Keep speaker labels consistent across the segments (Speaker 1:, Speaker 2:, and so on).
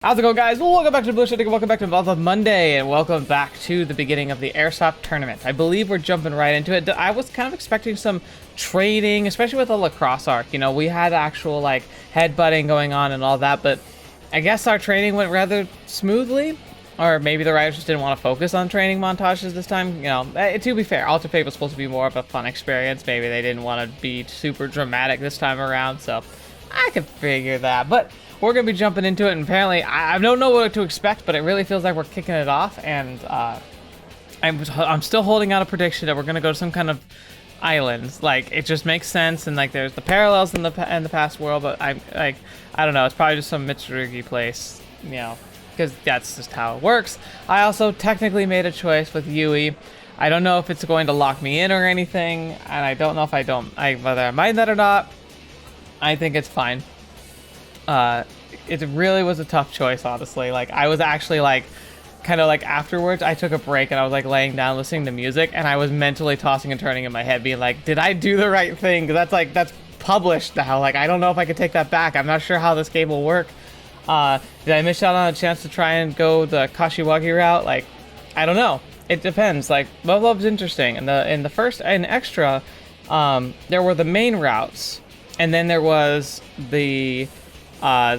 Speaker 1: How's it going, guys? Well, welcome back to TheBlueShifting, and welcome back to Muv-Luv Monday, and welcome back to the beginning of the airsoft tournament. I believe we're jumping right into it. I was kind of expecting some training, especially with the lacrosse arc. You know, we had actual, like, headbutting going on and all that, but I guess our training went rather smoothly, or maybe the writers just didn't want to focus on training montages this time. You know, to be fair, Altered Fable was supposed to be more of a fun experience. Maybe they didn't want to be super dramatic this time around, so I could figure that, but we're going to be jumping into it, and apparently, I don't know what to expect, but it really feels like we're kicking it off, and I'm still holding out a prediction that we're going to go to some kind of islands. Like, it just makes sense, and like, there's the parallels in the past world, but I don't know, it's probably just some Mitsurigi place, you know, because that's just how it works. I also technically made a choice with Yui. I don't know if it's going to lock me in or anything, and I don't know if whether I mind that or not. I think it's fine. It really was a tough choice, honestly. Like, I was actually like, kind of like afterwards, I took a break and I was like laying down listening to music, and I was mentally tossing and turning in my head, being like, did I do the right thing? Because that's published now. Like, I don't know if I could take that back. I'm not sure how this game will work. Did I miss out on a chance to try and go the Kashiwagi route? Like, I don't know. It depends. Like, Muv-Luv's interesting. In the first and extra, there were the main routes, and then there was the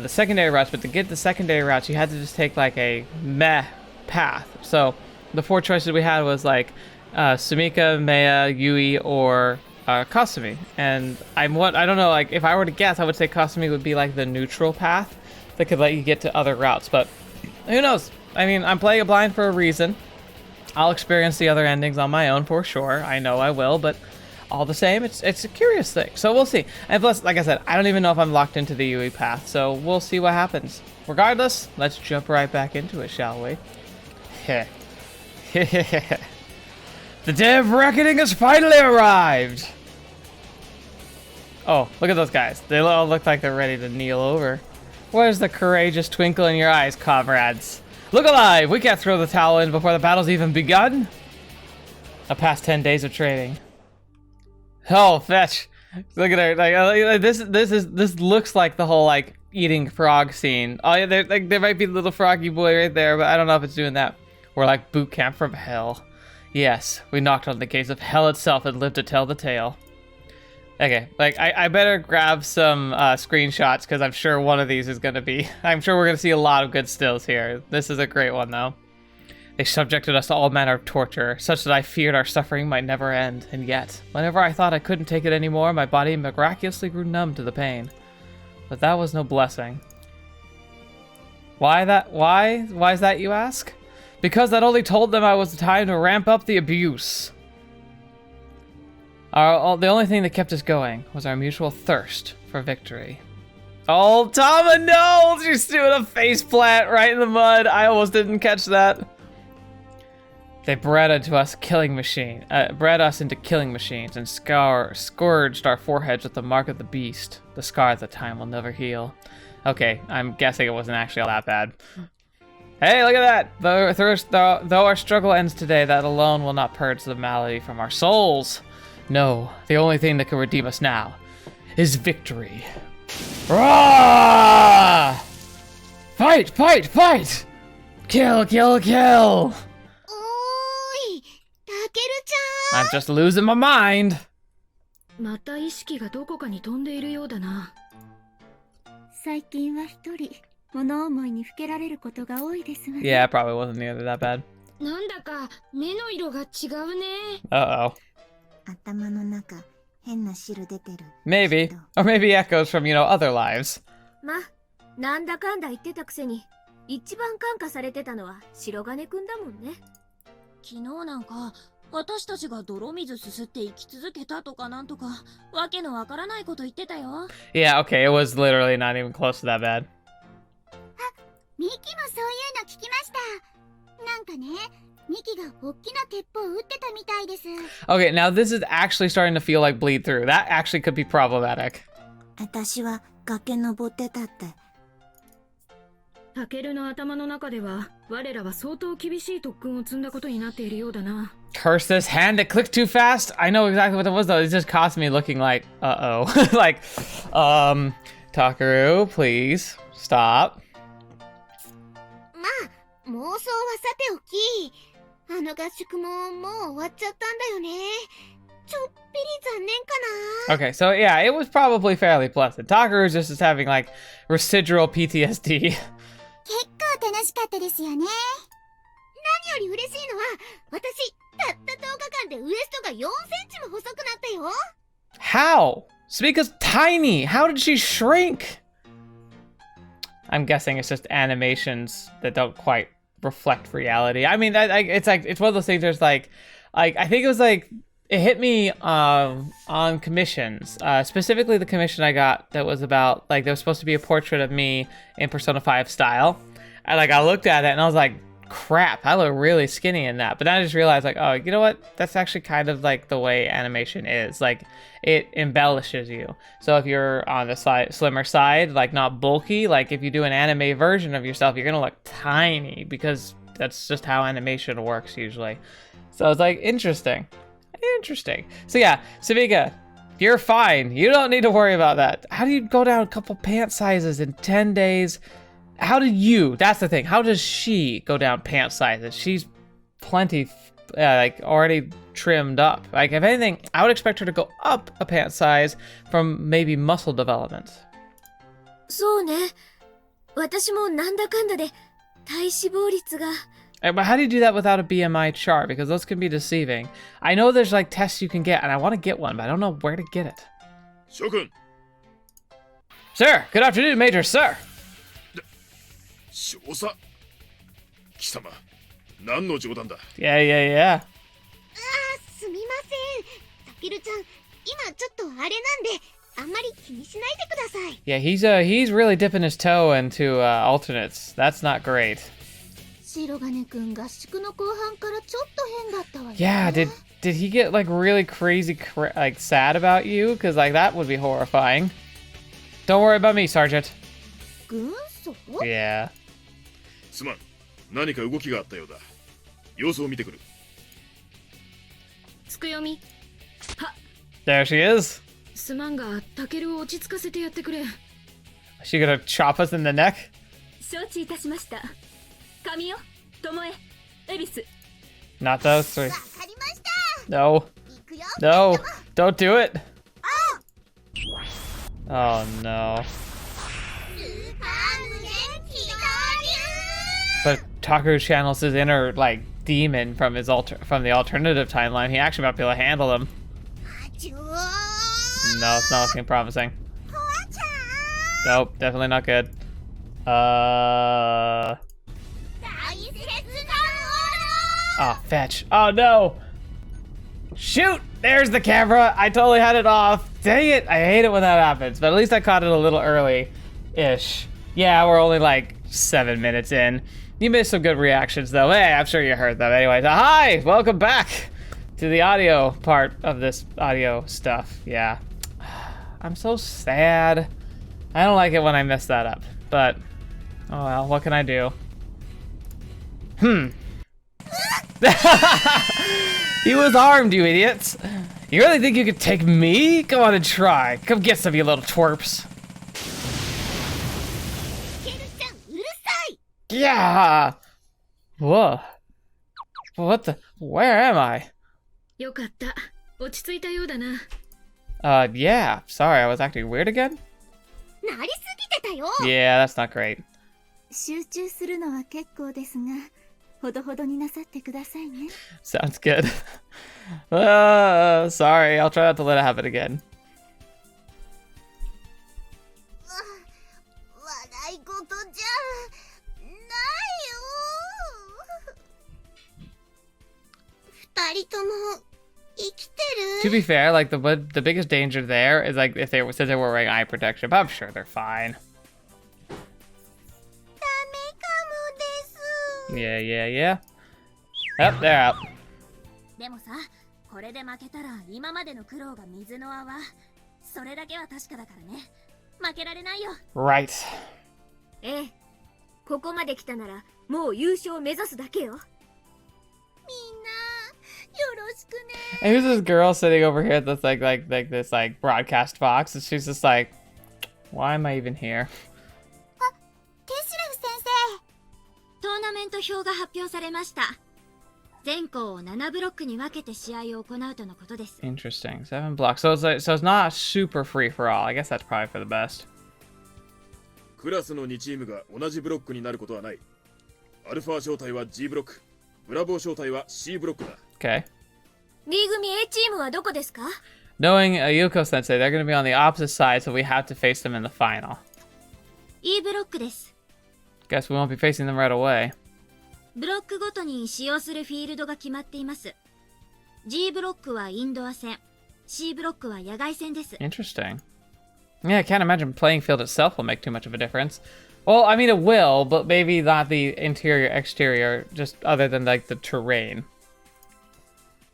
Speaker 1: secondary routes, but to get the secondary routes, you had to just take like a meh path. So the four choices we had was like Sumika, Maya, Yui, or Kasumi. And I don't know, like, if I were to guess, I would say Kasumi would be like the neutral path that could let you get to other routes. But who knows? I mean, I'm playing it blind for a reason. I'll experience the other endings on my own for sure. I know I will, but all the same, it's a curious thing. So we'll see. And plus, like I said, I don't even know if I'm locked into the Yui path, so we'll see what happens. Regardless, let's jump right back into it, shall we? The day of reckoning has finally arrived! Oh, look at those guys. They all look like they're ready to kneel over. Where's the courageous twinkle in your eyes, comrades? Look alive! We can't throw the towel in before the battle's even begun! The past 10 days of training. Oh, fetch! Look at her. Like, this looks like the whole like eating frog scene. Oh yeah, there might be a little froggy boy right there, but I don't know if it's doing that. We're like boot camp from hell. Yes, we knocked on the gates of hell itself and lived to tell the tale. Okay, like I better grab some screenshots, because I'm sure one of these is gonna be. I'm sure we're gonna see a lot of good stills here. This is a great one though. They subjected us to all manner of torture, such that I feared our suffering might never end. And yet, whenever I thought I couldn't take it anymore, my body miraculously grew numb to the pain. But that was no blessing. Why that? Why is that, you ask? Because that only told them I was the time to ramp up the abuse. The only thing that kept us going was our mutual thirst for victory. Oh, Tama, no! She's doing a face plant right in the mud. I almost didn't catch that. They bred us into killing machines and scourged our foreheads with the mark of the beast, the scar that time will never heal. Okay, I'm guessing it wasn't actually all that bad. Hey, look at that! Though our struggle ends today, that alone will not purge the malady from our souls. No, the only thing that can redeem us now is victory. Rah! Fight, fight, fight! Kill, kill, kill! I'm just losing my mind. Yeah, it probably wasn't nearly that bad. Uh-oh. Maybe. Or maybe echoes from, you know, other lives. Yeah, okay, it was literally not even close to that bad. Okay, now this is actually starting to feel like bleed through. That actually could be problematic. Curse this hand that clicked too fast? I know exactly what it was though. It just cost me looking like, uh-oh. Like, Takeru, please, stop.
Speaker 2: 妄想はさておき、あの合宿ももう終わっちゃったんだよね。ちょっぴり残念かな。
Speaker 1: Okay, so yeah, it was probably fairly pleasant. Takeru is just having like residual PTSD.
Speaker 2: 結構楽しかったですよね。何より嬉しいのは、私、たった10日間でウエストが4センチも細くなったよ。
Speaker 1: How? Sumica's tiny. How did she shrink? I'm guessing it's just animations that don't quite reflect reality. I mean, it's like it's one of those things. There's like I think it was like it hit me on commissions, specifically the commission I got that was about like there was supposed to be a portrait of me in Persona 5 style, and like I looked at it and I was like, crap, I look really skinny in that. But then I just realized like, oh, you know what? That's actually kind of like the way animation is. Like it embellishes you. So if you're on the slimmer side, like not bulky, like if you do an anime version of yourself, you're gonna look tiny because that's just how animation works usually. So it's like interesting. So yeah, Savika, you're fine. You don't need to worry about that. How do you go down a couple pant sizes in 10 days? How did you? That's the thing. How does she go down pant sizes? She's plenty, like already trimmed up. Like if anything, I would expect her to go up a pant size from maybe muscle development.
Speaker 2: そうね。私もなんだかんだで体脂肪率が。
Speaker 1: But how do you do that without a BMI chart? Because those can be deceiving. I know there's like tests you can get, and I want to get one, but I don't know where to get it.
Speaker 3: Shogun.
Speaker 1: Sir, good afternoon, Major, sir.
Speaker 3: 少佐貴様何の冗談だ
Speaker 1: Yeah.
Speaker 2: あ、すみません。タケルちゃん、今ちょっとあれなんで、あんまり気にしないでください。
Speaker 1: Yeah, he's really dipping his toe into alternates. That's not great.
Speaker 2: 白金くん合宿の後半からちょっと変だったわよね。
Speaker 1: Yeah, did he get like really crazy like sad about you? Because like that would be horrifying. Don't worry about me, Sergeant.
Speaker 2: 軍曹？
Speaker 1: Yeah.
Speaker 3: すまん何か動きがあったようだ様子を見てくる
Speaker 4: つくよみは
Speaker 1: There she is.
Speaker 4: すまんがタケルを落ち着かせてやってくれ
Speaker 1: Is she gonna chop us in the neck?
Speaker 4: 承知いたしました神よ巴恵比寿
Speaker 1: Not those three.
Speaker 2: わかりました。
Speaker 1: No.
Speaker 2: 行くよ。
Speaker 1: No. Don't do it. Oh no.
Speaker 2: スーパー無限気象
Speaker 1: But Takeru channels his inner like demon from his from the alternative timeline. He actually might be able to handle them.
Speaker 2: 流。
Speaker 1: No, it's not looking promising.
Speaker 2: ポワちゃん。
Speaker 1: Nope, definitely not good.
Speaker 2: 大切な
Speaker 1: Oh, fetch. Oh no! Shoot! There's the camera! I totally had it off. Dang it! I hate it when that happens, but at least I caught it a little early-ish. Yeah, we're only like 7 minutes in. You missed some good reactions though. Hey, I'm sure you heard them. Anyways, hi! Welcome back to the audio part of this audio stuff. Yeah. I'm so sad. I don't like it when I mess that up, but oh well, what can I do? He was armed, you idiots. You really think you could take me? Go on and try. Come get some, you little twerps.
Speaker 2: ケルちゃんうるさい。
Speaker 1: Yeah. Whoa. What the? Where am I?
Speaker 4: よかった落ち着いたようだな
Speaker 1: Yeah. Sorry, I was acting weird again?
Speaker 2: なりすぎてたよ。
Speaker 1: Yeah, that's not great.
Speaker 2: 集中するのは結構ですが、ほどほどになさってくださいね。
Speaker 1: Sounds good. Sorry, I'll try not to let it happen again.
Speaker 2: 笑い事じゃないよ。二人とも生きて
Speaker 1: To
Speaker 2: る。
Speaker 1: be fair, like the biggest danger there is like if since they were wearing eye protection, but I'm sure they're fine.
Speaker 2: ダメかもです。
Speaker 1: Yeah. Yep, they're out.
Speaker 2: でもさ、これで負けたら今までの苦労が水の泡。それだけは確かだからね。負けられないよ。
Speaker 1: Right.
Speaker 2: ええ。ここまで来たならもう優勝を目指すだけよ。みんなよろしくね。
Speaker 1: And here's this girl sitting over here that's like this like broadcast box, and she's just like, why am I even here?
Speaker 2: テシレフ先生。トーナナメント表が発表されました。全校を7ブロックに分けて試合を行うとのことです。
Speaker 1: Interesting. 7 blocks. So it's not super free for all. I guess that's probably for the best.
Speaker 3: クラスの2チームが同じブロックになることはない。アルファ小隊は G ブロック、ブラボー小隊は C ブロックだ。
Speaker 1: Okay.
Speaker 2: D 組 A チームはどこですか？
Speaker 1: Knowing Yuuko sensei, they're going to be on the opposite side, so we have to face them in the final.
Speaker 2: E ブロックです。
Speaker 1: Guess we won't be facing them right away.
Speaker 2: ブロックごとに使用するフィールドが決まっています。 G ブロックはインドア戦、 C ブロックは野外戦です。
Speaker 1: Interesting. Yeah, I can't imagine playing field itself will make too much of a difference. Well, I mean, it will, but maybe not the interior, exterior, just other than like the terrain.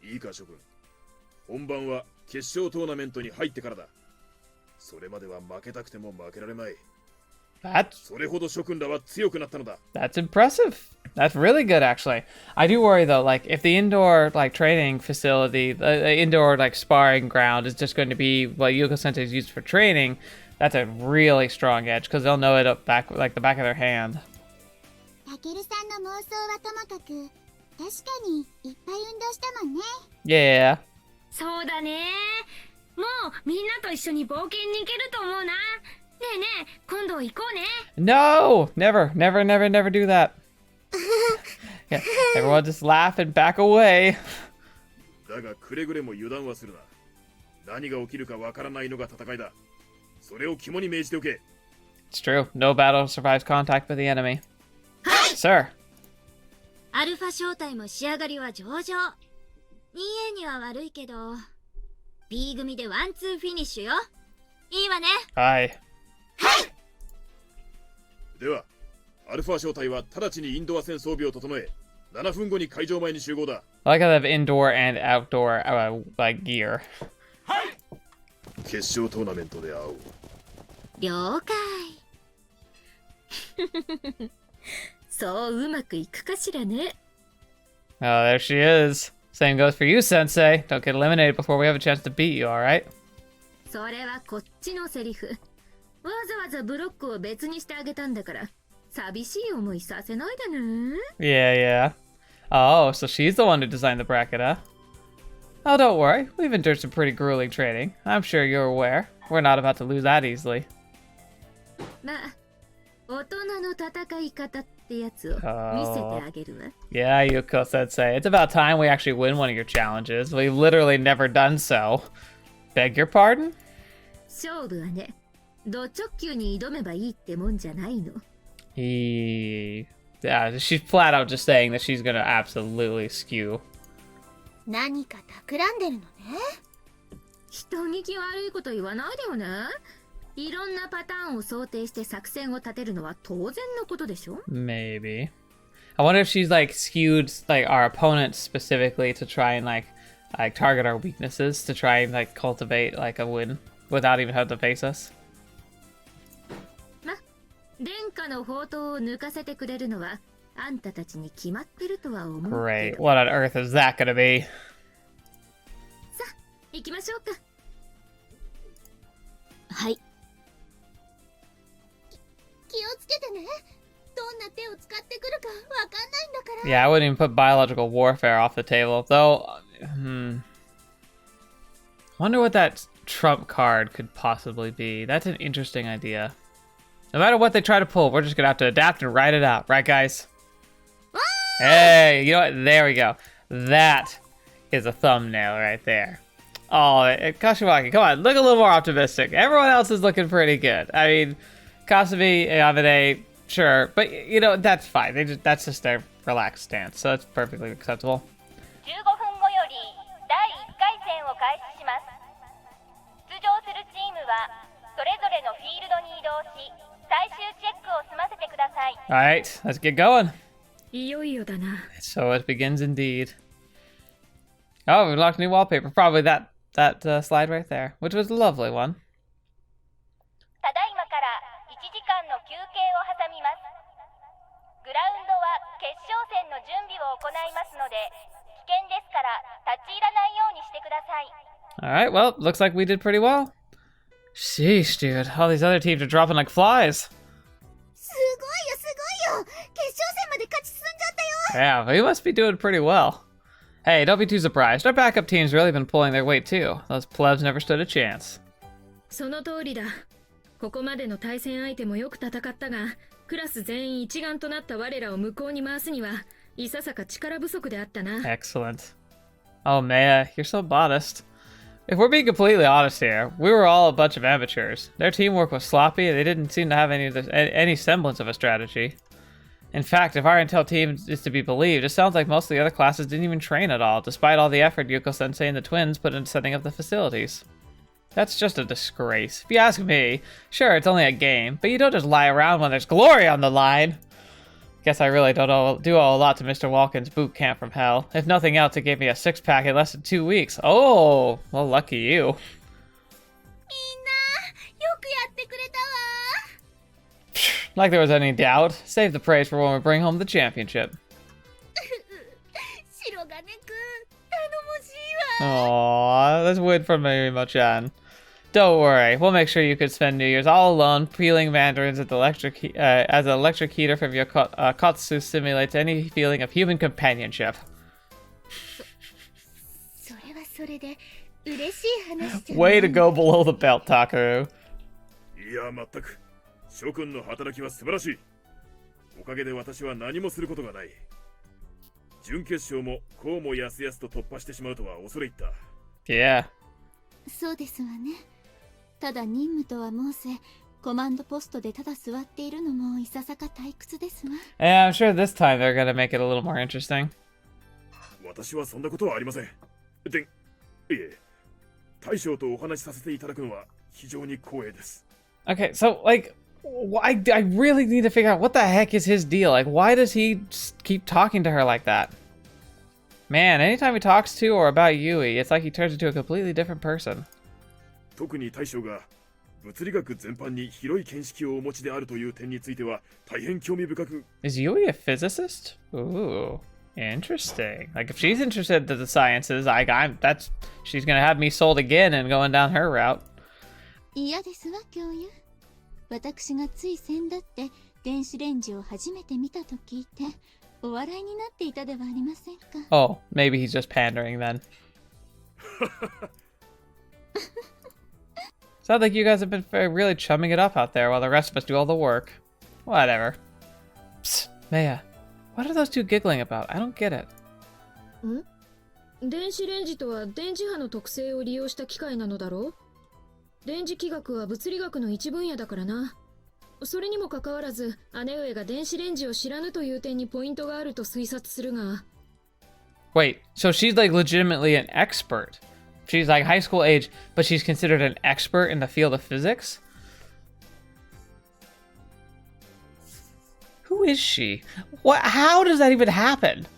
Speaker 3: いいか諸君、本番は決勝トーナメントに入ってからだ。それまでは負けたくても負けられまい。
Speaker 1: That's
Speaker 3: それほど諸君らは強くなったのだ。
Speaker 1: That's impressive. That's really good, actually. I do worry though, like if the indoor like training facility, the indoor like sparring ground is just going to be what Yuuko Sensei is used for training, that's a really strong edge because they'll know it up back like the back of their hand.
Speaker 2: タケルさんの妄想はともかく、確かにいっぱい運動したもんね。
Speaker 1: Yeah.
Speaker 4: そうだね。もうみんなと一緒に冒険に行けると思うな。ねえねえ、今度行こうね。
Speaker 1: No, never, never, never, never do that. Yeah, everyone just laugh and back away.
Speaker 3: だがくれぐれも油断はするな。何が起きるかわからないのが戦いだ。それを肝に銘じておけ。
Speaker 1: It's true. No battle survives contact with the enemy. Sir.
Speaker 2: アルファ小隊も仕上がりは上々。2A には悪いけど、B 組でワンツーフィニッシュよ。いいわね。
Speaker 1: Hi.
Speaker 3: では、アルファ小隊は直ちにインドア戦装備を整え、7分後に会場前に集合だ。
Speaker 1: I like how they have indoor and outdoor like gear.
Speaker 3: 決勝トーナメントで会おう。
Speaker 2: 了解。
Speaker 4: そううまくいくかしらね。
Speaker 1: Oh, there she is. Same goes for you, Sensei. Don't get eliminated before we have a chance to beat you, alright?
Speaker 4: それはこっちのセリフ。わざわざブロックを別にしてあげたんだから、寂しい思いさせないでね。
Speaker 1: Yeah, yeah. Oh, so she's the one who designed the bracket, huh? Oh, don't worry. We've endured some pretty grueling training. I'm sure you're aware. We're not about to lose that easily.
Speaker 4: まあ、大人の戦い方ってやつを見せてあげるわ。
Speaker 1: Yeah, Yuuko Sensei. It's about time we actually win one of your challenges. We've literally never done so. Beg your pardon?
Speaker 4: 勝負はね、ド直球に挑めばいいってもんじゃないの。
Speaker 1: Yeah, she's flat out just saying that she's gonna absolutely skew.
Speaker 2: 何か企んでるのね。
Speaker 4: 人聞き悪いこと言わないでよね。いろんなパターンを想定して作戦を立てるのは当然のことでしょ。
Speaker 1: Maybe. I wonder if she's like skewed like our opponents specifically to try and like target our weaknesses to try and like cultivate like a win without even having to face us.
Speaker 4: ま、殿下の宝刀を抜かせてくれるのはあんたたちに決まってるとは思うけ
Speaker 1: Great.
Speaker 4: ど。
Speaker 1: What on earth is that gonna be?
Speaker 4: さあ、行きましょうか。
Speaker 2: はい。気をつけてね。どんな手を使ってくるかわかんないんだから。
Speaker 1: Yeah, I wouldn't even put biological warfare off the table. Though, wonder what that trump card could possibly be. That's an interesting idea. No matter what they try to pull, we're just gonna have to adapt and write it out. Right, guys? Hey, you know what? There we go. That is a thumbnail right there. Oh, Kashiwaki, come on, look a little more optimistic. Everyone else is looking pretty good. I mean, Kasumi, Yamane, sure, but you know, that's fine. That's just their relaxed stance, so that's perfectly acceptable.
Speaker 5: 15分後より第1回戦を開始します。出場するチームはそれぞれのフィールドに移動し、最終チェックを済ませてください。
Speaker 1: Alright, let's get going.
Speaker 4: いよいよだな。
Speaker 1: So it begins indeed. Oh, we unlocked new wallpaper. Probably that slide right there, which was a lovely one.
Speaker 5: ただいまから1時間の休憩を挟みます。グラウンドは決勝戦の準備を行いますので、危険ですから立ち入らないようにしてください。
Speaker 1: Alright, well, looks like we did pretty well. Sheesh, dude. All these other teams are dropping like flies.
Speaker 2: すごいよすごいよ。決勝戦まで勝ち進ん
Speaker 1: Yeah, he must be doing pretty well. Hey, don't be too surprised. Our backup team's really been pulling their weight too. Those plebs never stood a chance.
Speaker 4: その通りだ。ここまでの対戦相手もよく戦ったが、クラス全員一丸となった我らを向こうに回すには、いささか力不足であったな。
Speaker 1: Excellent. Oh, Maya, you're so modest. If we're being completely honest here, we were all a bunch of amateurs. Their teamwork was sloppy, and they didn't seem to have any semblance of a strategy. In fact, if our intel team is to be believed, it sounds like most of the other classes didn't even train at all, despite all the effort Yuuko-sensei and the twins put into setting up the facilities. That's just a disgrace. If you ask me, sure, it's only a game, but you don't just lie around when there's glory on the line. Guess I really don't do a lot to Mr. Walken's boot camp from hell. If nothing else, it gave me a six-pack in less than 2 weeks. Oh, well, lucky you.
Speaker 2: みんなよくやってくれたわ。
Speaker 1: Like there was any doubt. Save the praise for when we bring home the championship.
Speaker 2: 白金くん頼もしいわ。
Speaker 1: Aww, let's wait for Mary-mo-chan. Don't worry, we'll make sure you could spend New Year's all alone peeling mandarins at the as an electric heater from your kotsu simulates any feeling of human companionship.
Speaker 2: それはそれで嬉しい話じゃない。
Speaker 1: Way to go below the belt, Takeru.
Speaker 3: いや、まったく諸君の働きは素晴らしい。おかげで私は何もすることがない。準決勝もこうもやすやすと突破してしまうとは恐れ入った。
Speaker 1: Yeah.
Speaker 2: そうですわね。ただ任務とは申せ、コマンドポストでただ座っているのもいささか退屈ですわ。
Speaker 1: Yeah, I'm sure this time they're gonna make it a little more interesting.
Speaker 3: 私はそんなことはありません。で、いえ、大将とお話しさせていただくのは非常に光栄です。
Speaker 1: Okay, so, like, I really need to figure out what the heck is his deal. Like, why does he just keep talking to her like that? Man, anytime he talks to or about Yui, it's like he turns into a completely different person.
Speaker 3: 特に大将が物理学全般に広い見識をお持ちであるという点については大変興味深く。
Speaker 1: Is Yui a physicist? Ooh, interesting. Like, if she's interested in the sciences, she's gonna have me sold again and going down her route.
Speaker 2: 嫌ですわ、教諭。私がつい先だって電子レンジを初めて見たと聞いてお笑いになっていたではありませんか。
Speaker 1: Oh, maybe he's just pandering then. Sounds like you guys have been really chumming it up out there while the rest of us do all the work. Whatever. Psst, Maya, what are those two giggling about? I don't get it.
Speaker 4: 電子レンジとは電磁波の特性を利用した機械なのだろう。電磁気学は物理学の一分野だからな。それにもかかわらず、姉上が電子レンジを知らぬという点にポイントがあると推察するが。
Speaker 1: Wait, so she's like legitimately an expert. She's like high school age, but she's considered an expert in the field of physics? Who is she? What? How does that even happen?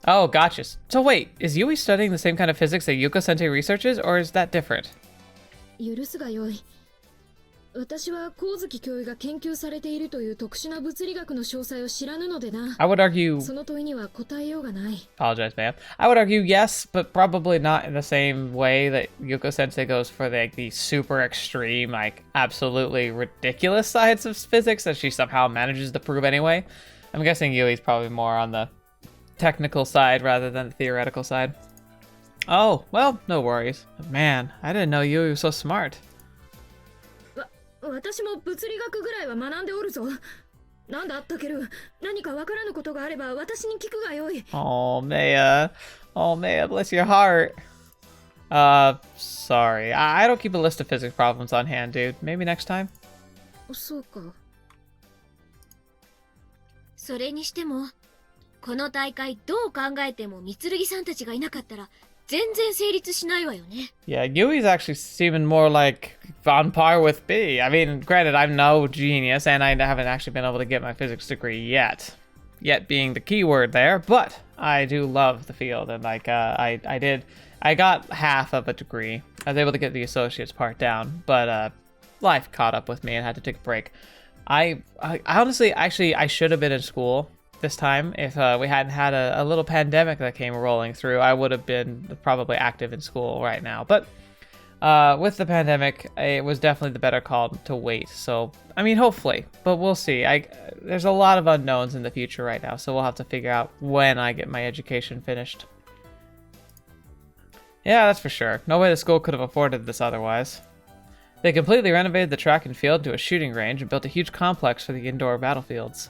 Speaker 1: Oh, gotcha. So wait, is Yui studying the same kind of physics that Yuuko-sensei researches, or is that different?
Speaker 4: 許すがよい。私は光月教諭が研究されているという特殊な物理学の詳細を知らぬのでな。
Speaker 1: I would argue...
Speaker 4: その問いには答えようがない。
Speaker 1: Apologize, ma'am. I would argue yes, but probably not in the same way that Yuuko-sensei goes for the super extreme, like absolutely ridiculous science of physics that she somehow manages to prove anyway. I'm guessing Yui's probably more on the technical side rather than the theoretical side. Oh, well, no worries. But man, I didn't know Yui was so smart.
Speaker 4: 私も物理学ぐらいは学んでおるぞ。なんだタケル、何かわからぬことがあれば私に聞くがよい。
Speaker 1: Oh, Maya. Oh, Maya, bless your heart. Sorry. I don't keep a list of physics problems on hand, dude. Maybe next time?
Speaker 4: そうか。
Speaker 2: それにしてもこの大会どう考えても三剣さんたちがいなかったら全然成立しないわよね。
Speaker 1: Yeah, Yui's actually seeming more like on par with me. I mean, granted, I'm no genius, and I haven't actually been able to get my physics degree yet. Yet being the key word there, but I do love the field, and like, I got half of a degree. I was able to get the associate's part down, but life caught up with me and had to take a break. I honestly, actually, I should have been in school this time. If we hadn't had a little pandemic that came rolling through, I would have been probably active in school right now. But With the pandemic, it was definitely the better call to wait. So, I mean, hopefully, but we'll see. There's a lot of unknowns in the future right now, so we'll have to figure out when I get my education finished. Yeah, that's for sure. No way the school could have afforded this otherwise. They completely renovated the track and field into a shooting range and built a huge complex for the indoor battlefields.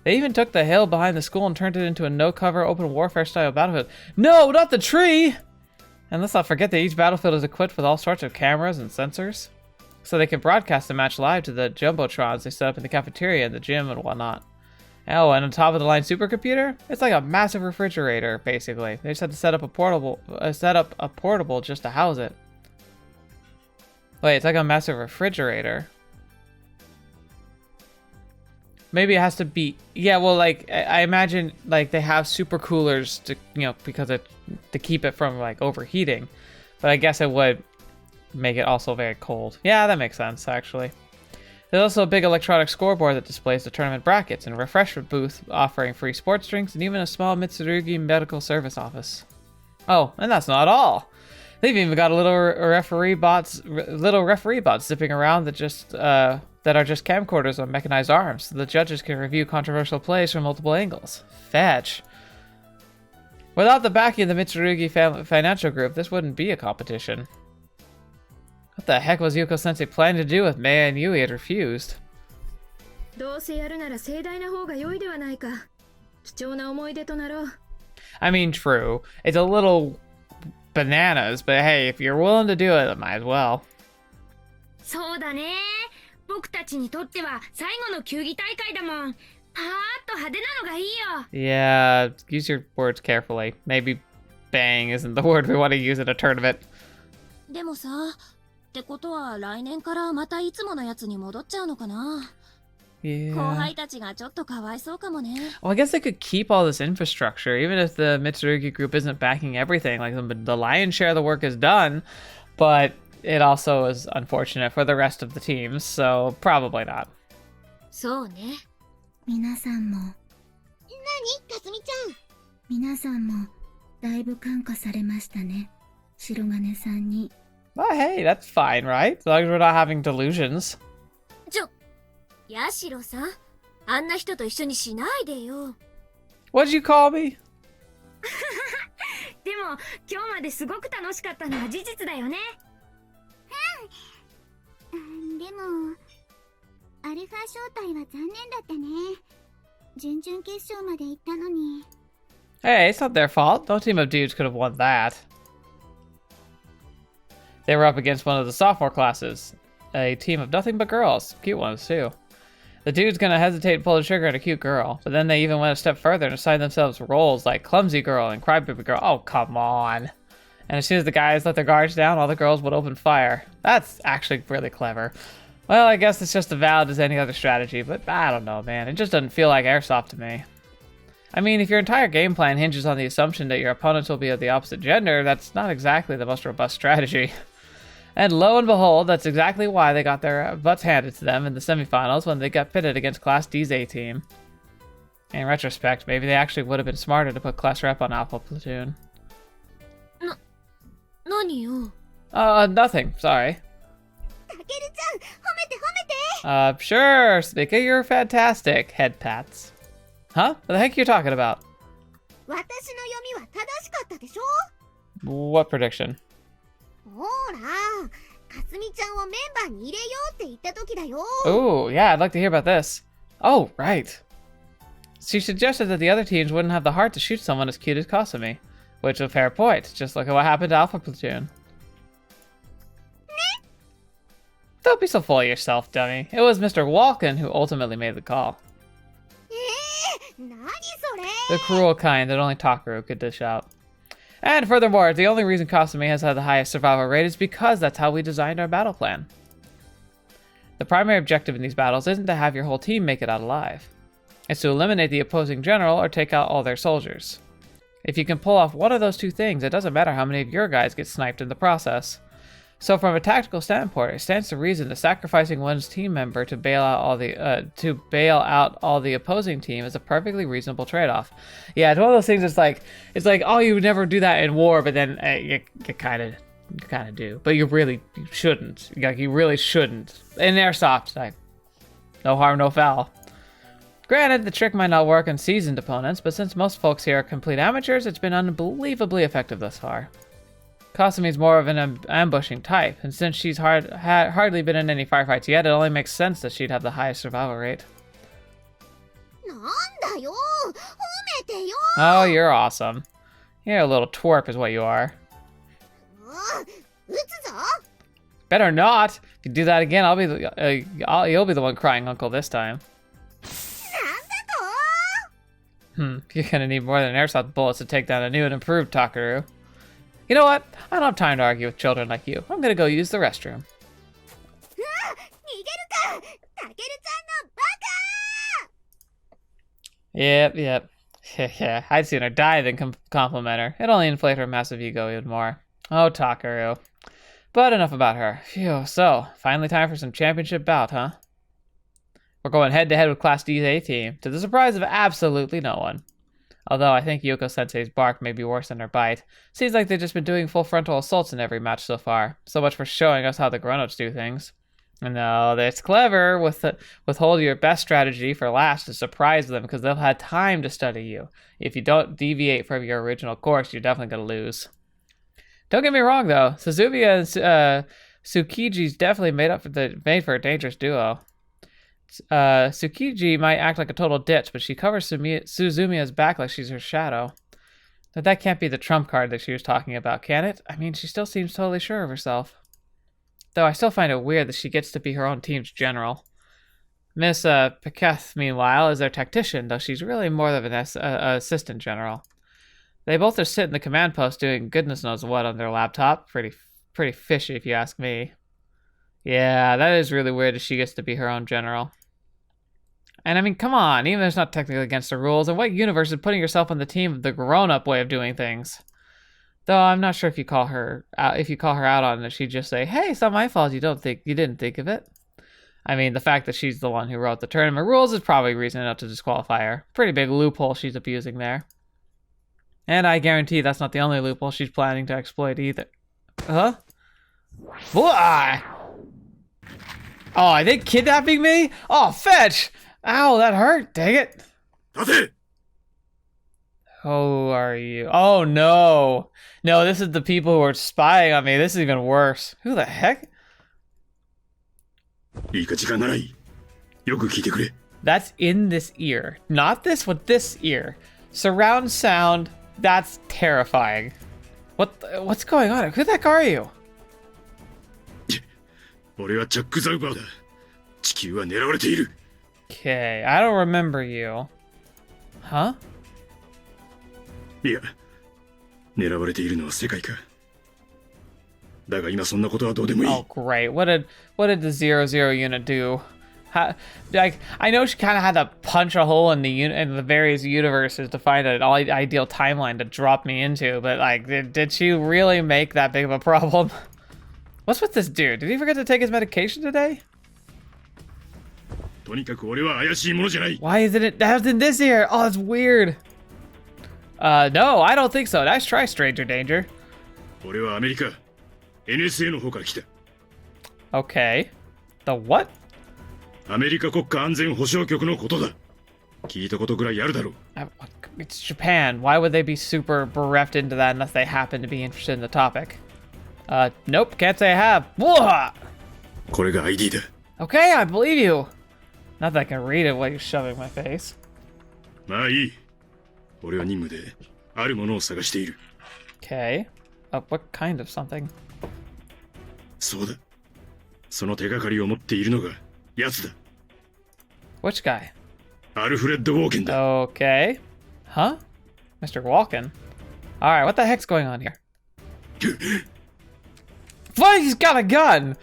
Speaker 1: They even took the hill behind the school and turned it into a no-cover open warfare style battlefield. No, not the tree! And let's not forget that each battlefield is equipped with all sorts of cameras and sensors, so they can broadcast the match live to the jumbotrons they set up in the cafeteria and the gym and whatnot. Oh, and on top of the line supercomputer, it's like a massive refrigerator, basically. They just had to set up a portable just to house it. Wait, it's like a massive refrigerator. Maybe it has to be, yeah, well, like, I imagine, like, they have super coolers to, because to keep it from, like, overheating. But I guess it would make it also very cold. Yeah, that makes sense, actually. There's also a big electronic scoreboard that displays the tournament brackets and a refreshment booth offering free sports drinks and even a small Mitsurigi medical service office. Oh, and that's not all. They've even got a little referee bots zipping around that are just camcorders on mechanized arms, so the judges can review controversial plays from multiple angles. Fetch. Without the backing of the Mitsurigi financial group, this wouldn't be a competition. What the heck was Yuuko-sensei planning to do with Mei and Yui had refused?
Speaker 4: どうせやるなら盛大な方が良いではないか。貴重な思い出となろう。
Speaker 1: I mean, true. It's a little bananas, but hey, if you're willing to do it, might as well.
Speaker 2: そうだね。僕たちにとっては最後の球技大会だもん。パーッと派手なのがいいよ。
Speaker 1: Yeah, use your words carefully. Maybe bang isn't the word we want to use at a tournament.
Speaker 2: でもさ、ってことは来年からまたいつものやつに戻っちゃうのかな。
Speaker 1: Yeah.
Speaker 2: 後輩たちがちょっとかわいそうかもね。
Speaker 1: Well, I guess they could keep all this infrastructure, even if the Mitsurigi group isn't backing everything. Like, the lion's share of the work is done, but it also is unfortunate for the rest of the teams, so probably not.
Speaker 2: そうね。
Speaker 6: 皆さんも。何？かすみちゃん。皆さんもだいぶ感化されましたね。白金さんに。
Speaker 1: Well, hey, that's fine, right? As long as we're not having delusions.
Speaker 2: ヤシロさん、あんな人と一緒にしないでよ。
Speaker 1: What'd you call me?
Speaker 2: でも今日まですごく楽しかったのは事実だよね。
Speaker 6: でもアルファ招待は残念だったね。準々決勝まで行ったのに。
Speaker 1: Hey, it's not their fault. No team of dudes could have won that. They were up against one of the sophomore classes. A team of nothing but girls. Cute ones, too. The dude's gonna hesitate to pull the trigger on a cute girl, but then they even went a step further and assigned themselves roles like clumsy girl and crybaby girl. Oh, come on. And as soon as the guys let their guards down, all the girls would open fire. That's actually really clever. Well, I guess it's just as valid as any other strategy, but I don't know, man. It just doesn't feel like airsoft to me. I mean, if your entire game plan hinges on the assumption that your opponents will be of the opposite gender, that's not exactly the most robust strategy. And lo and behold, that's exactly why they got their butts handed to them in the semifinals when they got pitted against Class D's A team. In retrospect, maybe they actually would have been smarter to put Class Rep on Alpha Platoon.
Speaker 2: 何よ。
Speaker 1: Nothing, sorry.
Speaker 6: たけるちゃん、褒めて褒めて。
Speaker 1: Sure, Spica, you're fantastic. Head pats. Huh? What the heck are you talking about?
Speaker 6: 私の読みは正しかったでしょ？
Speaker 1: What prediction?
Speaker 6: ほら、かすみちゃんをメンバーに入れようって言った時だよ。
Speaker 1: Ooh, yeah, I'd like to hear about this. Oh, right. She suggested that the other teams wouldn't have the heart to shoot someone as cute as Kasumi. Which is a fair point. Just look at what happened to Alpha Platoon. Don't be so full of yourself, dummy. It was Mr. Walken who ultimately made the call.
Speaker 6: 何それ？
Speaker 1: The cruel kind that only Takeru could dish out. And furthermore, the only reason Kasumi has had the highest survival rate is because that's how we designed our battle plan. The primary objective in these battles isn't to have your whole team make it out alive. It's to eliminate the opposing general or take out all their soldiers. If you can pull off one of those two things, it doesn't matter how many of your guys get sniped in the process. So from a tactical standpoint, it stands to reason that sacrificing one's team member to bail out all the opposing team is a perfectly reasonable trade-off. Yeah, it's one of those things. It's like, oh, you would never do that in war, but then you kind of you kind of do, but you shouldn't. Like, you really shouldn't. In airsoft, like, no harm, no foul. Granted, the trick might not work on seasoned opponents, but since most folks here are complete amateurs, it's been unbelievably effective thus far. Kasumi's more of an ambushing type, and since she's hardly been in any firefights yet, it only makes sense that she'd have the highest survival rate. Oh, you're awesome. You're a little twerp is what you are. Better not! If you do that again, you'll be the one crying uncle this time. You're gonna need more than airsoft bullets to take down a new and improved Takeru. You know what? I don't have time to argue with children like you. I'm gonna go use the restroom. Yep. Yeah, I'd sooner die than compliment her. It'll only inflate her massive ego even more. Oh, Takeru. But enough about her. Phew, so, finally time for some championship bout, huh? We're going head-to-head with Class D's A team, to the surprise of absolutely no one. Although I think Yuuko-sensei's bark may be worse than her bite. Seems like they've just been doing full frontal assaults in every match so far. So much for showing us how the grown-ups do things. No, that's clever. Withhold your best strategy for last to surprise them because they'll have time to study you. If you don't deviate from your original course, you're definitely going to lose. Don't get me wrong, though. Suzumiya and Tsukiji's definitely made for a dangerous duo. Tsukiji might act like a total ditch, but she covers Suzumiya's back like she's her shadow. But that can't be the trump card that she was talking about, can it? I mean, she still seems totally sure of herself. Though I still find it weird that she gets to be her own team's general. Miss Piketh, meanwhile, is their tactician, though she's really more of an assistant general. They both just sit in the command post doing goodness knows what on their laptop. Pretty fishy, if you ask me. Yeah, that is really weird that she gets to be her own general. And I mean, come on, even though it's not technically against the rules, in what universe is putting yourself on the team of the grown-up way of doing things? Though I'm not sure if you call her out on it, she'd just say, "Hey, it's not my fault. You didn't think of it." I mean, the fact that she's the one who wrote the tournament rules is probably reason enough to disqualify her. Pretty big loophole she's abusing there. And I guarantee that's not the only loophole she's planning to exploit either. Huh? Why? Oh, I think kidnapping me? Oh, fetch! Ow, that hurt. Dang it. Who are you? Oh, no. No, this is the people who are spying on me. This is even worse. Who the heck? That's in this ear. Not this with this ear. Surround sound. That's terrifying. What's going on? Who the heck are you? Okay, I don't remember you. Huh? Oh, great. What did the 00 unit do? I know she kind of had to punch a hole in the various universes to find an ideal timeline to drop me into, but like, did she really make that big of a problem? What's with this dude? Did he forget to take his medication today? Why isn't it? That was in this ear. Oh, that's weird. No, I don't think so. Nice try, Stranger Danger. Okay. The what? It's Japan. Why would they be super bereft into that unless they happen to be interested in the topic? Nope, can't say I have. Whoa! Okay, I believe you. Not that I can read it while you're shoving my face. Okay. What kind of something? Which guy? Okay. Huh? Mr. Walken? Alright, what the heck's going on here? What? He's got a gun!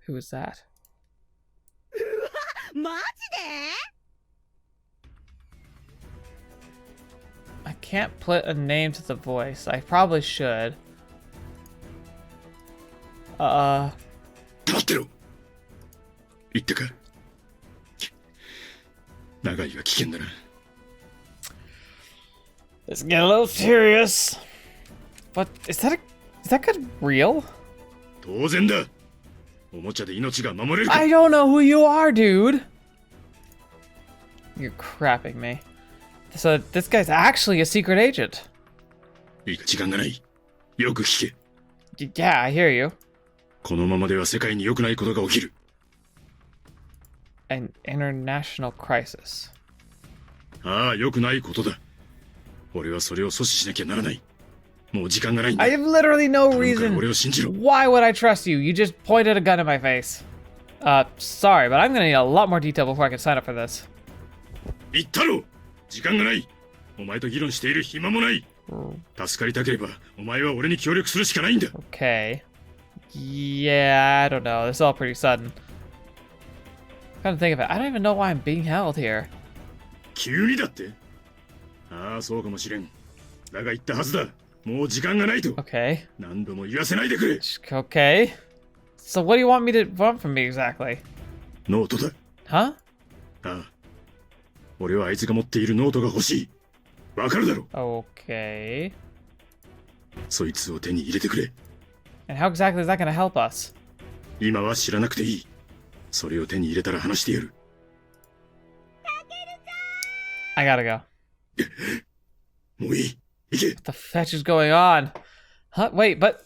Speaker 1: Who is that? I can't put a name to the voice. I probably should. Let's get a little serious. But is that good real?
Speaker 3: 当然だ。おもちゃで命が守れるか。
Speaker 1: I don't know who you are, dude. You're crapping me. So this guy's actually a secret agent.
Speaker 3: いいか時間がない。よく聞け。
Speaker 1: Yeah, I hear you.
Speaker 3: このままでは世界に良くないことが起きる。
Speaker 1: An international crisis.
Speaker 3: ああ、良くないことだ。俺はそれを阻止しなきゃならない。もう時間がないんだ。
Speaker 1: I have literally no
Speaker 3: 頼むから
Speaker 1: reason.
Speaker 3: 俺を信じろ。
Speaker 1: Why would I trust you? You just pointed a gun at my face. Sorry, but I'm gonna need a lot more detail before I can sign up for this.
Speaker 3: 言ったろ。時間がない。お前と議論している暇もない。助かりたければ、お前は俺に協力するしかないんだ。
Speaker 1: Okay. Yeah, I don't know. This is all pretty sudden. Come to think of it, I don't even know why I'm being held here.
Speaker 3: 急にだって。ああ、そうかもしれん。だが言ったはずだ。もう時間がないと。
Speaker 1: Okay.
Speaker 3: 何度も言わせないでくれ。
Speaker 1: Okay. So what do you want me to want from me exactly?
Speaker 3: ノートだ。
Speaker 1: Huh?
Speaker 3: ああ。俺はあいつが持っているノートが欲しい。わかるだろ。
Speaker 1: Okay.
Speaker 3: そいつを手に入れてくれ。
Speaker 1: And how exactly is that gonna help us?
Speaker 3: 今は知らなくていい。それを手に入れたら話してやる。
Speaker 1: I gotta go.
Speaker 3: もういい。行け。
Speaker 1: What the fetch is going on? Huh? Wait, but...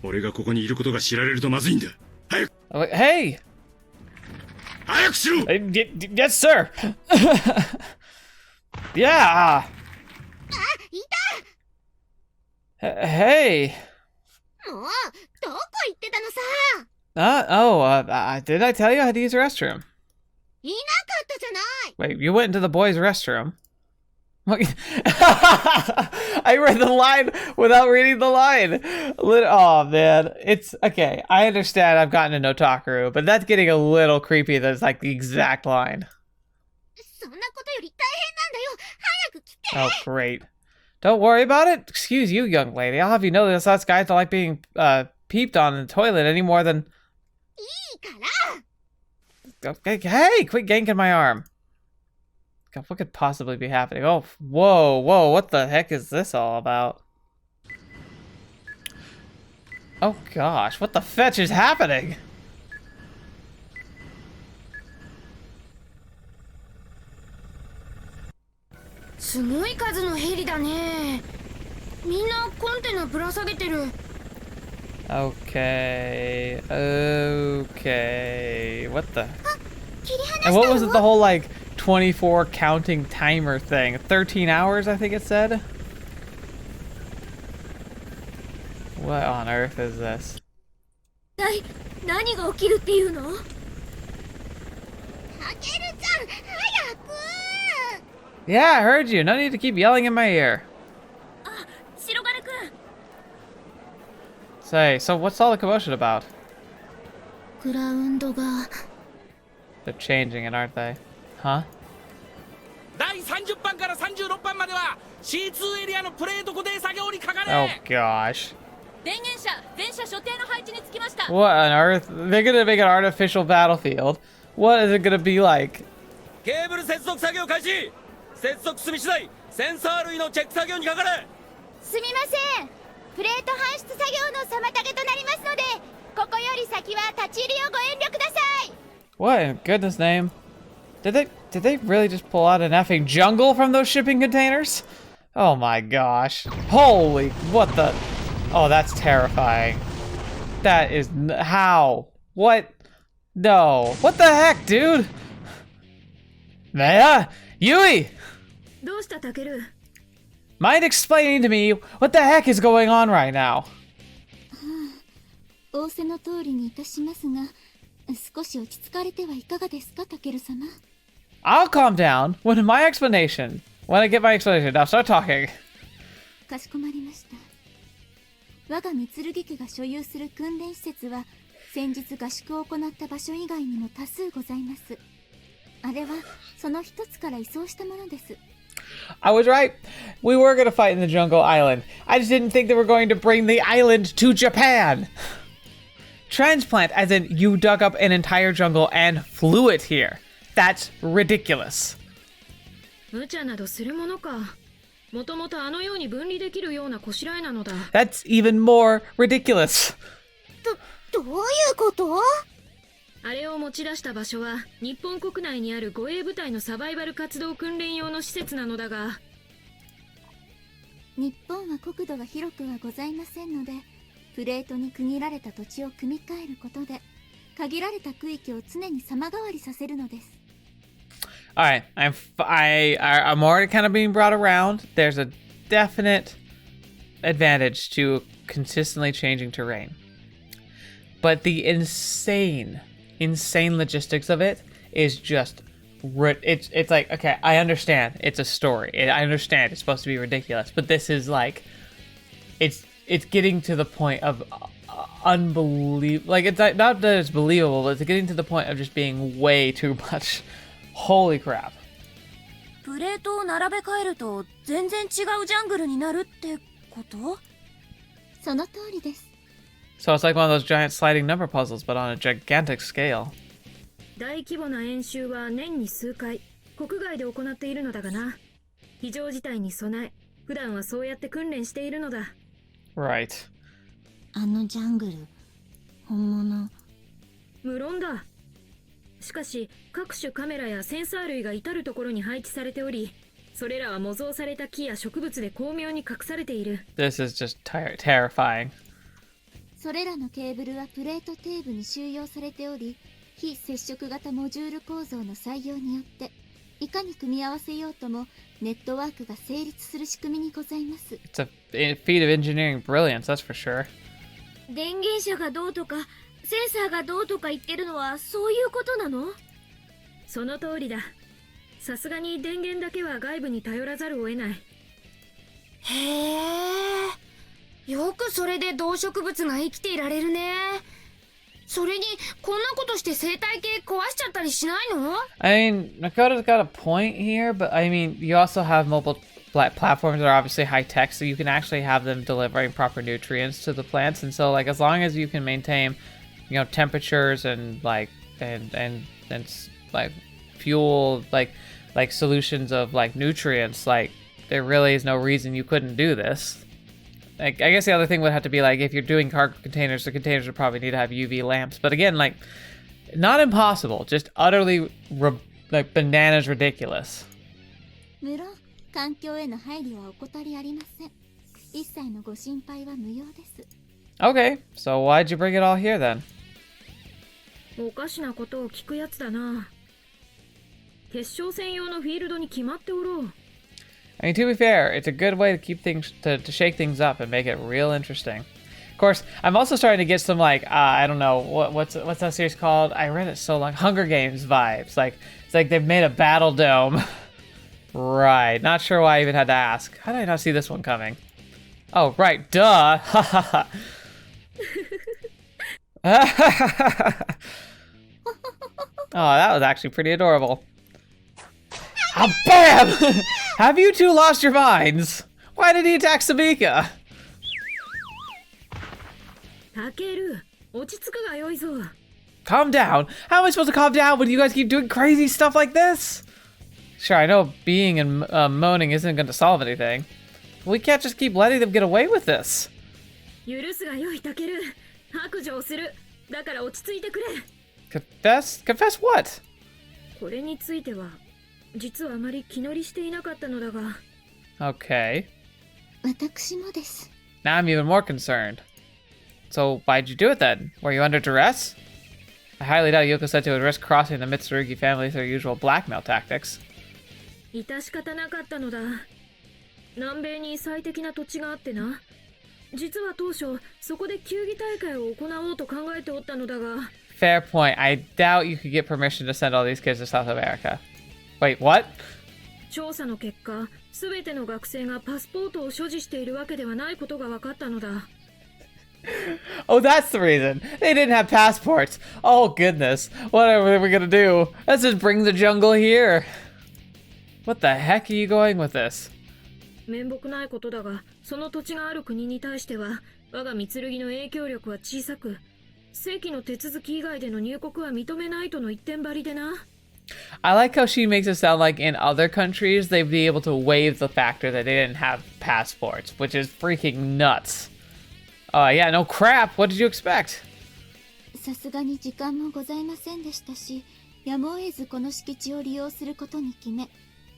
Speaker 3: 俺がここにいることが知られるとまずいんだ。早く。
Speaker 1: Hey!
Speaker 3: 早くしろ。
Speaker 1: Yes, sir! Yeah!
Speaker 2: あ、いた。
Speaker 1: Hey!
Speaker 2: もうどこ行ってたのさ。
Speaker 1: Did I tell you I had to use the restroom?
Speaker 2: いなかったじゃない。
Speaker 1: Wait, you went into the boys' restroom? What? I read the line without reading the line. Oh man, it's okay. I understand I've gotten to know Takeru, but that's getting a little creepy. That's like the exact line.
Speaker 2: そんなことより大変なんだよ。早く来て。
Speaker 1: Oh, great. Don't worry about it. Excuse you, young lady. I'll have you know this. Us guys don't like being peeped on in the toilet any more than...
Speaker 2: いいから。
Speaker 1: Okay, hey, quit yanking my arm. God, what could possibly be happening? Oh, whoa, what the heck is this all about? Oh gosh, what the fetch is happening?
Speaker 4: すごい数のヘリだね。みんなコンテナぶら下げてる。
Speaker 1: Okay, what the?
Speaker 2: 切り離した
Speaker 1: And
Speaker 2: の。
Speaker 1: what was it, the whole like 24 counting timer thing? 13 hours, I think it said? What on earth is this?
Speaker 2: 何が起きるっていうの？たけるちゃん、早く。
Speaker 1: Yeah, I heard you. No need to keep yelling in my ear.
Speaker 2: 白金くん。
Speaker 1: Say, so what's all the commotion about?
Speaker 6: グラウンドが
Speaker 1: They're changing it, aren't they? Huh?
Speaker 7: 第30番から36番までは C2 エリアのプレート固定作業にかか
Speaker 1: Oh
Speaker 7: れ。
Speaker 1: gosh.
Speaker 2: 電源車、全車所定の配置につきました。
Speaker 1: What on earth? They're gonna make an artificial battlefield. What is it gonna be like?
Speaker 7: ケーブル接続作業開始。接続済み次第センサー類のチェック作業にかかれ。
Speaker 2: すみません。プレート搬出作業の妨げとなりますので、ここより先は立ち入りをご遠慮ください。
Speaker 1: What in goodness name? Did they really just pull out an effing jungle from those shipping containers? Oh my gosh. Holy, what the? Oh, that's terrifying. That is, how? What? No. What the heck, dude? Yui!
Speaker 4: どうしたタケル？
Speaker 1: Mind explaining to me what the heck is going on right now?
Speaker 6: 仰せの通りにいたしますが、少し落ち着かれてはいかがですか、タケル様。
Speaker 1: I'll calm down when my explanation. When I get my explanation, now start talking.
Speaker 6: かしこまりました。我が三剣家が所有する訓練施設は、先日合宿を行った場所以外にも多数ございます。あれはその一つから移送したものです。
Speaker 1: I was right. We were going to fight in the jungle island. I just didn't think they were going to bring the island to Japan. Transplant, as in you dug up an entire jungle and flew it here. That's ridiculous.
Speaker 4: 無茶などするものか。もともとあのように分離できるようなこしらえなのだ。
Speaker 1: That's even more ridiculous.
Speaker 6: どういうこと？
Speaker 4: あれを持ち出した場所は日本国内にある護衛部隊のサバイバル活動訓練用の施設なのだが、
Speaker 6: 日本は国土が広くはございませんので、プレートに区切られた土地を組み替えることで限られた区域を常に様変わりさせるのです。
Speaker 1: All right, I'm already kind of being brought around. There's a definite advantage to consistently changing terrain. But the insane logistics of it is just it's like, okay, I understand it's a story. I understand it's supposed to be ridiculous, but this is like it's getting to the point of unbelievable. Like, it's not that it's believable, but it's getting to the point of just being way too much. Holy crap.
Speaker 2: プレートを並べ替えると全然違うジャングルになるってこと？
Speaker 6: その通りです。
Speaker 1: So it's like one of those giant sliding number puzzles, but on a gigantic scale.
Speaker 4: 大規模な演習は年に数回国外で行っているのだがな。非常事態に備え、普段はそうやって訓練しているのだ。
Speaker 1: Right.
Speaker 6: あのジャングル、本物？
Speaker 4: 無論だ。しかし各種カメラやセンサー類が至る所に配置されており、それらは模造された木や植物で巧妙に隠されている。
Speaker 1: This is just terrifying.
Speaker 6: それらのケーブルはプレート底部に収容されており、非接触型モジュール構造の採用によっていかに組み合わせようともネットワークが成立する仕組みにございます。
Speaker 1: It's a feat of engineering brilliance, that's for sure.
Speaker 2: 電源車がどうとかセンサーがどうとか言ってるのはそういうことなの？
Speaker 4: その通りだ。さすがに電源だけは外部に頼らざるを得ない。
Speaker 2: へえ、よくそれで動植物が生きていられるね。それにこんなことして生態系壊しちゃったりしないの？
Speaker 1: I mean, Makoto's got a point here, but I mean, you also have mobile platforms that are obviously high tech, so you can actually have them delivering proper nutrients to the plants. And so, like, as long as you can maintain, you know, temperatures and like like fuel, like solutions of like nutrients, like there really is no reason you couldn't do this. Like, I guess the other thing would have to be like, if you're doing cargo containers, the containers would probably need to have UV lamps. But again, like, not impossible, just utterly like bananas ridiculous.
Speaker 6: 無論環境への配慮は怠りありません。一切のご心配は無用です。
Speaker 1: Okay, so why'd you bring it all here then?
Speaker 4: おかしなことを聞くやつだな。決勝戦用のフィールドに決まっておろう。
Speaker 1: I mean, to be fair, it's a good way to keep things, to shake things up and make it real interesting. Of course, I'm also starting to get some, like, I don't know, what's that series called? I read it so long. Hunger Games vibes. Like, it's like they've made a battle dome. Right. Not sure why I even had to ask. How did I not see this one coming? Oh, right. Duh. Oh, that was actually pretty adorable. Oh, BAM! Have you two lost your minds? Why did he attack Sabika?
Speaker 4: タケル、落ち着くがよいぞ。
Speaker 1: Calm down. How am I supposed to calm down when you guys keep doing crazy stuff like this? Sure, I know being and moaning isn't going to solve anything. But we can't just keep letting them get away with this.
Speaker 4: 許すがよいタケル。白状する。だから落ち着いてくれ。
Speaker 1: Confess? Confess what?
Speaker 4: これについては、実はあまり気乗りしていなかったのだが。
Speaker 1: Okay.
Speaker 6: 私もです。
Speaker 1: Now I'm even more concerned. So why'd you do it then? Were you under duress? I highly doubt Yuuko said to would risk crossing the Mitsurigi family through their usual blackmail tactics.
Speaker 4: 致し方なかったのだ。南米に最適な土地があってな。実は当初、そこで球技大会を行おうと考えておったのだが。
Speaker 1: Fair point. I doubt you could get permission to send all these kids to South America. Wait, what?
Speaker 4: 調査の結果、すべての学生がパスポートを所持しているわけではないことが分かったのだ。
Speaker 1: Oh, that's the reason. They didn't have passports. Oh, goodness. What are we gonna do? Let's just bring the jungle here. What the heck are you going with this?
Speaker 4: 面目ないことだが、その土地がある国に対しては、我がMitsurigiの影響力は小さく、正規の手続き以外での入国は認めないとの一点張りでな。
Speaker 1: I like how she makes it sound like in other countries they'd be able to waive the factor that they didn't have passports, which is freaking nuts. Yeah, no crap. What did you expect?
Speaker 6: さすがに時間もございませんでしたし、やむを得ずこの敷地を利用することに決め、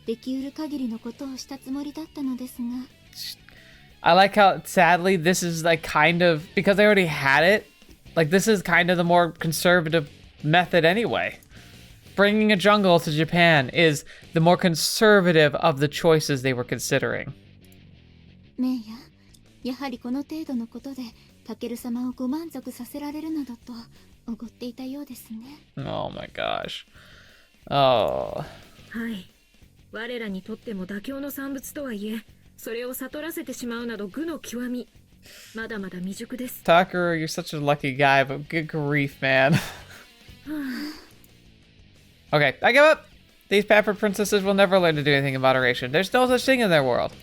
Speaker 6: できうる限りのことをしたつもりだったのですが。
Speaker 1: I like how, sadly, this is like kind of, because they already had it, like this is kind of the more conservative method anyway. Bringing a jungle to Japan is the more conservative of the choices they were considering.
Speaker 6: メイヤ、やはりこの程度のことで、タケル様をご満足させられるなどと、おごっていたようですね。
Speaker 1: Oh my gosh. Oh.
Speaker 4: はい。我らにとっても妥協の産物とはいえ、それを悟らせてしまうなど愚の極み。まだまだ未熟です。
Speaker 1: Takeru, you're such a lucky guy, but good grief, man. Okay, I give up. These pampered princesses will never learn to do anything in moderation. There's no such thing in their world.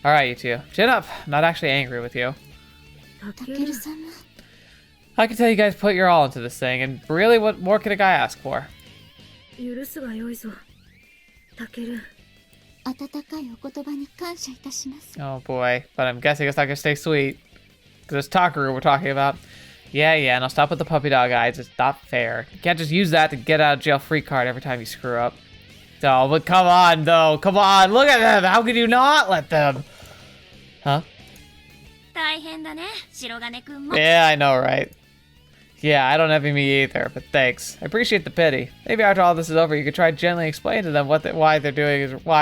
Speaker 1: Alright, you two. Chin up. I'm not actually angry with you.
Speaker 6: タケル様。
Speaker 1: I can tell you guys put your all into this thing, and really, what more could a guy ask for?
Speaker 4: 許すがよいぞ。タケル。
Speaker 6: 温かいお言葉に感謝いたします。
Speaker 1: Oh boy, but I'm guessing it's not gonna stay sweet. Because it's Takeru we're talking about. Yeah, now stop with the puppy dog eyes. It's not fair. You can't just use that to get out of jail free card every time you screw up. Oh, but come on, though. Come on, look at them. How could you not let them? Huh?
Speaker 6: 大変だね、白金くんも。
Speaker 1: Yeah, I know, right? Yeah, I don't envy me either, but thanks. I appreciate the pity. Maybe after all this is over, you could try gently explain to them why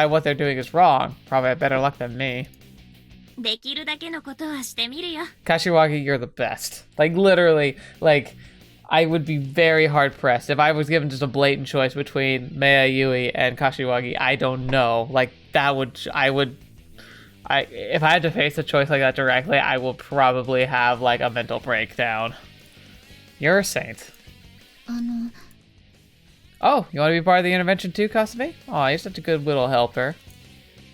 Speaker 1: what they're doing is wrong. Probably have better luck than me.
Speaker 6: できるだけのことはしてみるよ。
Speaker 1: Kashiwagi, you're the best. Like, literally, like, I would be very hard pressed if I was given just a blatant choice between Maya Yui and Kashiwagi. I don't know. Like, if I had to face a choice like that directly, I will probably have like a mental breakdown. You're a saint. Oh, you want to be part of the intervention too, Kasumi? Oh, you're such a good little helper.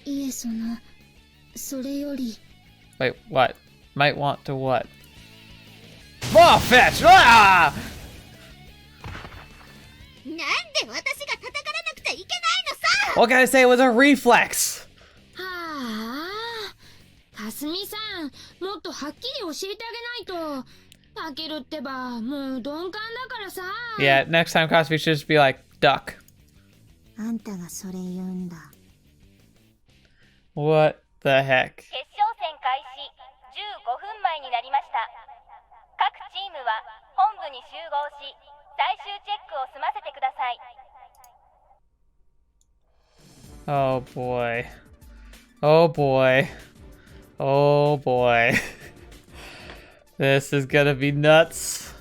Speaker 2: いえ、それより。
Speaker 1: Wait, what? Might want to what? Oh, fetch! Ah!
Speaker 6: なんで私が叩かれなくちゃいけないのさ。
Speaker 1: What can I say? It was a reflex.
Speaker 2: はあ、かすみさん、もっとはっきり教えてあげないと。タケルってば、もう鈍感だからさ。
Speaker 1: Yeah, next time Kasumi should just be like, duck.
Speaker 6: あんたがそれ言うんだ。
Speaker 1: What the heck?
Speaker 5: 決勝戦開始15分前になりました。各チームは本部に集合し、最終チェックを済ませてください。
Speaker 1: Oh boy. Oh boy. Oh boy. This is gonna be nuts.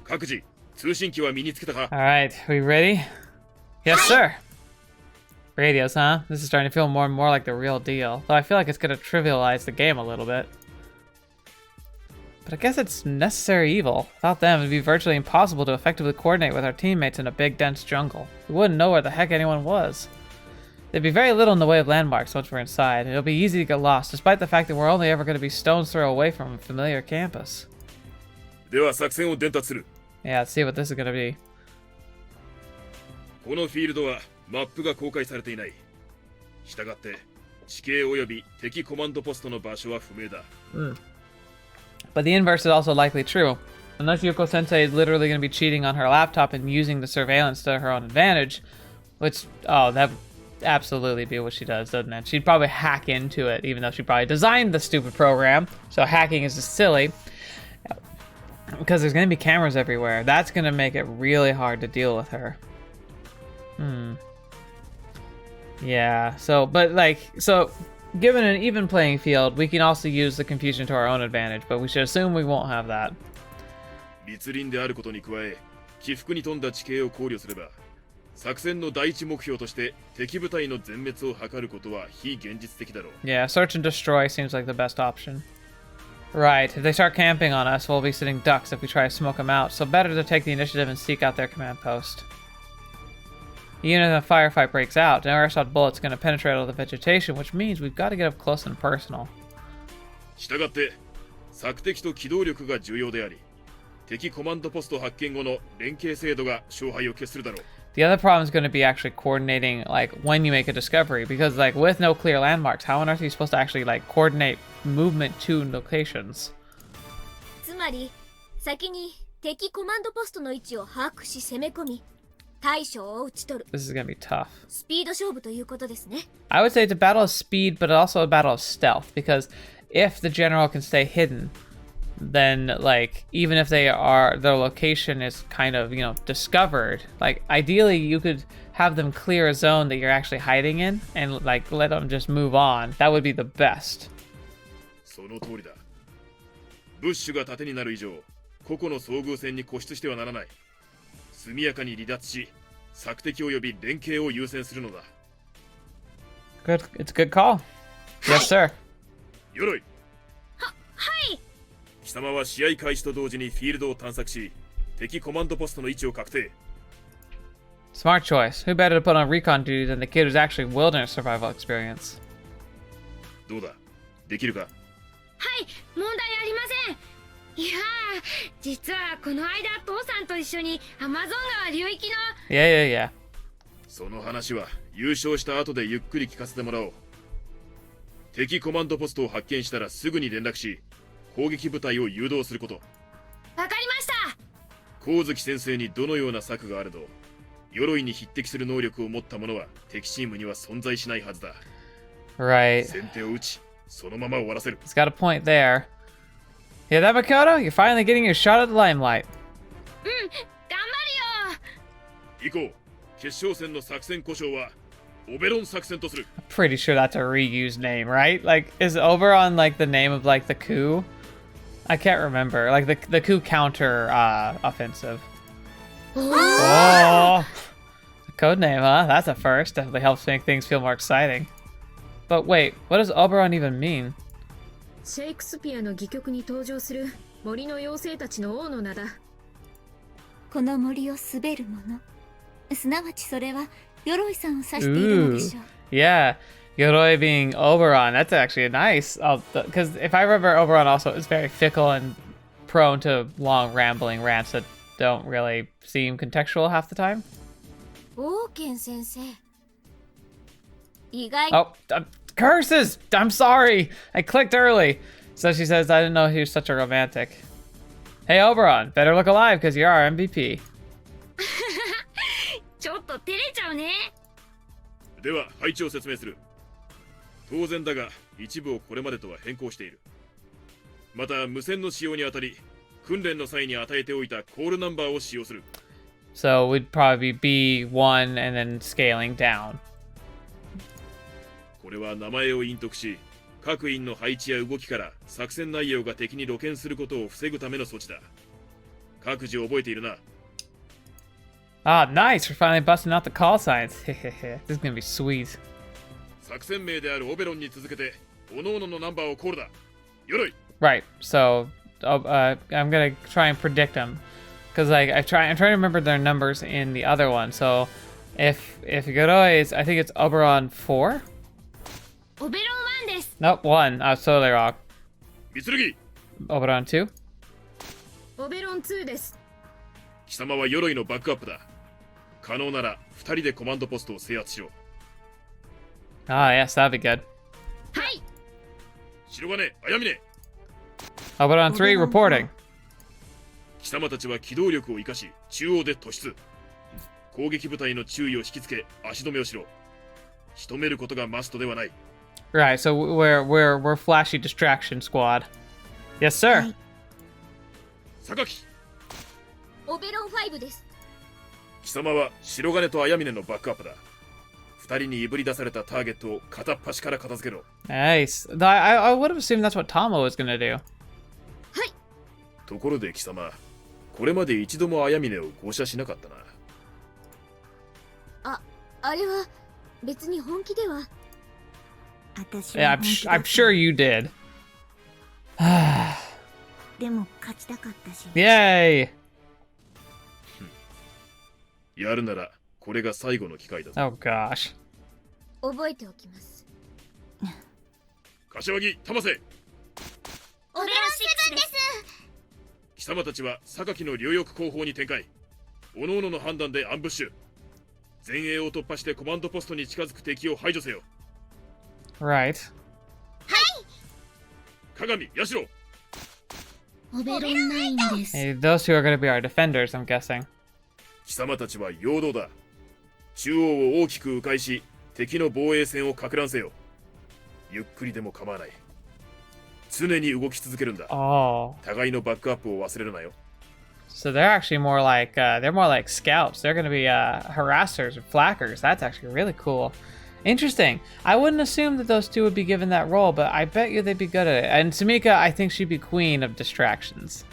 Speaker 3: 各自通信機は身につけたか？
Speaker 1: Alright, we ready? Yes, sir. Radios, huh? This is starting to feel more and more like the real deal. Though I feel like it's gonna trivialize the game a little bit. But I guess it's necessary evil. Without them, it'd be virtually impossible to effectively coordinate with our teammates in a big, dense jungle. We wouldn't know where the heck anyone was. There'd be very little in the way of landmarks once we're inside. It'll be easy to get lost, despite the fact that we're only ever going to be stone's throw away from a familiar campus.
Speaker 3: では作戦を伝達する。
Speaker 1: Yeah, let's see what this is going to be.
Speaker 3: このフィールドはマップが公開されていない。したがって地形及び敵コマンドポストの場所は不明だ。
Speaker 1: But the inverse is also likely true. Unless Yuuko Sensei is literally going to be cheating on her laptop and using the surveillance to her own advantage, which, oh, that would absolutely be what she does, doesn't it? She'd probably hack into it, even though she probably designed the stupid program. So hacking is just silly. Because there's going to be cameras everywhere. That's going to make it really hard to deal with her. Yeah, so, but like, so... Given an even playing field, we can also use the confusion to our own advantage, but we should assume we won't have that.
Speaker 3: 密林であることに加え、起伏に富んだ地形を考慮すれば、作戦の第一目標として敵部隊の全滅を図ることは非現実的だろう。
Speaker 1: Yeah, search and destroy seems like the best option. Right, if they start camping on us, we'll be sitting ducks if we try to smoke them out, so better to take the initiative and seek out their command post. Even if a firefight breaks out, an airsoft bullet's going to penetrate all the vegetation, which means we've got to get up close and personal.
Speaker 3: したがって索敵と機動力が重要であり、敵コマンドポスト発見後の連携精度が勝敗を決するだろう。
Speaker 1: The other problem is going to be actually coordinating like when you make a discovery, because like with no clear landmarks, how on earth are you supposed to actually like coordinate movement to locations?
Speaker 6: つまり先に敵コマンドポストの位置を把握し攻め込み、対処を打ち取る。
Speaker 1: This is going to be tough.
Speaker 6: スピード勝負ということですね。
Speaker 1: I would say it's a battle of speed, but also a battle of stealth, because if the general can stay hidden, then like even if their location is kind of, you know, discovered, like ideally you could have them clear a zone that you're actually hiding in and like let them just move on. That would be the best.
Speaker 3: その通りだ。ブッシュが盾になる以上、個々の遭遇戦に固執してはならない。速やかに離脱し、索敵及び連携を優先するのだ。
Speaker 1: Good. It's a good call. Yes, sir.
Speaker 3: 鎧。
Speaker 2: はい。
Speaker 3: 貴様は試合開始と同時にフィールドを探索し、敵コマンドポストの位置を確定。
Speaker 1: Smart choice. Who better to put on recon duty than the kid who's actually wilderness survival experience?
Speaker 3: どうだ、できるか。
Speaker 2: はい、問題ありません。いやー、実はこの間父さんと一緒にアマゾン川流域の
Speaker 1: Yeah, yeah, yeah.
Speaker 3: その話は優勝した後でゆっくり聞かせてもらおう。敵コマンドポストを発見したらすぐに連絡し、攻撃部隊を誘導すること。
Speaker 2: わかりました。
Speaker 3: 光月先生にどのような策があれど、鎧に匹敵する能力を持った者は敵チームには存在しないはずだ。
Speaker 1: Right.
Speaker 3: 先手を打ち、そのまま終わらせる。
Speaker 1: He's got a point there. Hear that, Makoto? You're finally getting your shot at the limelight.
Speaker 2: うん、頑張るよ。
Speaker 3: 以降、決勝戦の作戦故障はオベロン作戦とする。
Speaker 1: I'm pretty sure that's a reused name, right? Like, is Oberon like the name of like the coup? I can't remember. Like the coup counter offensive. Oh, code name, huh? That's a first. Definitely helps make things feel more exciting. But wait, what does Oberon even mean?
Speaker 4: シェイクスピアの戯曲に登場する森の妖精たちの王の名だ。
Speaker 6: この森を滑る者、すなわちそれは鎧さんを指しているのでしょう。
Speaker 1: Yeah, Yoroi being Oberon. That's actually a nice. Because if I remember, Oberon also is very fickle and prone to long rambling rants that don't really seem contextual half the time.
Speaker 6: 王剣先生。意外。
Speaker 1: Oh, curses! I'm sorry. I clicked early. So she says, I didn't know he was such a romantic. Hey, Oberon, better look alive because you're our MVP.
Speaker 2: ちょっと照れちゃうね。
Speaker 3: では配置を説明する。当然だが一部をこれまでとは変更している。また無線の使用にあたり訓練の際に与えておいたコールナンバーを使用する。
Speaker 1: So we'd probably be B1 and then scaling down.
Speaker 3: これは名前を隠匿し、各員の配置や動きから作戦内容が敵に露見することを防ぐための措置だ。各自覚えているな。
Speaker 1: Ah, nice! We're finally busting out the call signs. This is gonna be sweet.
Speaker 3: 作戦名であるオベロンに続けて、各々のナンバーをコールだ。鎧。
Speaker 1: Right. So I'm gonna try and predict them because like I'm trying to remember their numbers in the other one. So if Yoroi is, I think it's Oberon 4.
Speaker 2: オベロン1です。
Speaker 1: Nope, 1. I was totally wrong.
Speaker 3: Mitsurigi。
Speaker 1: Oberon 2.
Speaker 4: オベロン2です。
Speaker 3: 貴様は鎧のバックアップだ。可能なら2人でコマンドポストを制圧しろ。
Speaker 1: Ah, yes, that'd be good.
Speaker 2: はい。
Speaker 3: 白金、綾峰。
Speaker 1: Oberon 3 reporting.
Speaker 3: 貴様たちは機動力を生かし中央で突出。攻撃部隊の注意を引きつけ足止めをしろ。仕留めることがマストではない。
Speaker 1: Right. So we're flashy distraction squad. Yes, sir.
Speaker 3: 榊。
Speaker 6: オベロン5です。
Speaker 3: 貴様は白金と綾峰のバックアップだ。2人にいぶり出されたターゲットを片っ端から片付けろ。
Speaker 1: Nice. I would have assumed that's what Tomo was gonna do.
Speaker 3: ところで貴様、これまで一度も綾峰を誤射しなかったな。
Speaker 6: あれは別に本気では。私
Speaker 1: Yeah,
Speaker 6: は
Speaker 1: I'm sure you did.
Speaker 6: でも勝ちたかったし。
Speaker 1: Yay!
Speaker 3: やるならこれが最後の機会だぞ。
Speaker 1: Oh gosh.
Speaker 6: 覚えておきます。
Speaker 3: 柏木、玉瀬。
Speaker 6: オベロン6
Speaker 3: 貴様たちは榊の両翼後方に展開。各々の判断でアンブッシュ。前衛を突破してコマンドポストに近づく敵を排除せよ。
Speaker 1: Right.
Speaker 3: 鏡、ヤシロ。
Speaker 2: オベロン9です。
Speaker 1: Hey, those two are going to be our defenders, I'm guessing.
Speaker 3: 貴様たちは陽動だ。中央を大きく迂回し、敵の防衛線をか乱せよ。ゆっくりでも構わない。常に動き続けるんだ。
Speaker 1: Oh.
Speaker 3: 互いのバックアップを忘れるなよ。
Speaker 1: So they're actually more like scouts. They're going to be harassers or flackers. That's actually really cool. Interesting. I wouldn't assume that those two would be given that role, but I bet you they'd be good at it. And Sumika, I think she'd be queen of distractions.